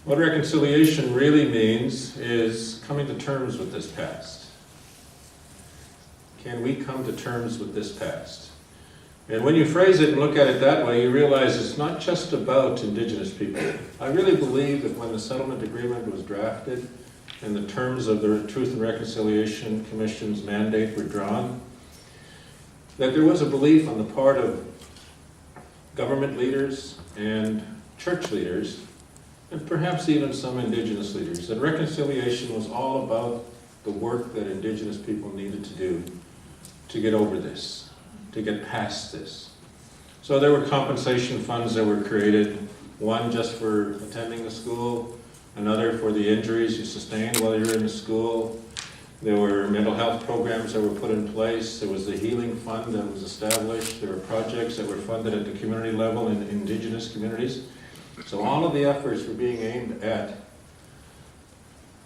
What reconciliation really means is coming to terms with this past. Can we come to terms with this past? And when you phrase it and look at it that way, you realize it's not just about Indigenous people. I really believe that when the settlement agreement was drafted and the terms of the Truth and Reconciliation Commission's mandate were drawn, that there was a belief on the part of government leaders and church leaders, and perhaps even some Indigenous leaders, that reconciliation was all about the work that Indigenous people needed to do to get over this, to get past this. So there were compensation funds that were created, one just for attending the school, another for the injuries you sustained while you were in the school. There were mental health programs that were put in place. There was the healing fund that was established. There were projects that were funded at the community level in Indigenous communities. So all of the efforts were being aimed at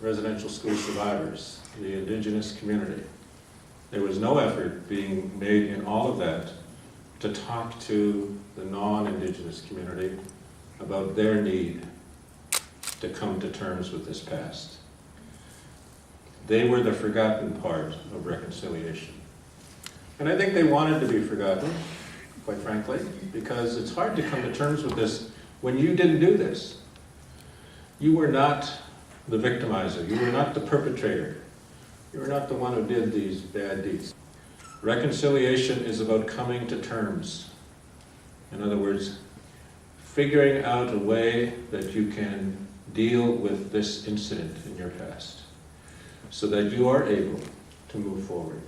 residential school survivors, the Indigenous community. There was no effort being made in all of that to talk to the non-Indigenous community about their need to come to terms with this past. They were the forgotten part of reconciliation. And I think they wanted to be forgotten, quite frankly, because it's hard to come to terms with this when you didn't do this. You were not the victimizer. You were not the perpetrator. You were not the one who did these bad deeds. Reconciliation is about coming to terms. In other words, figuring out a way that you can deal with this incident in your past so that you are able to move forward.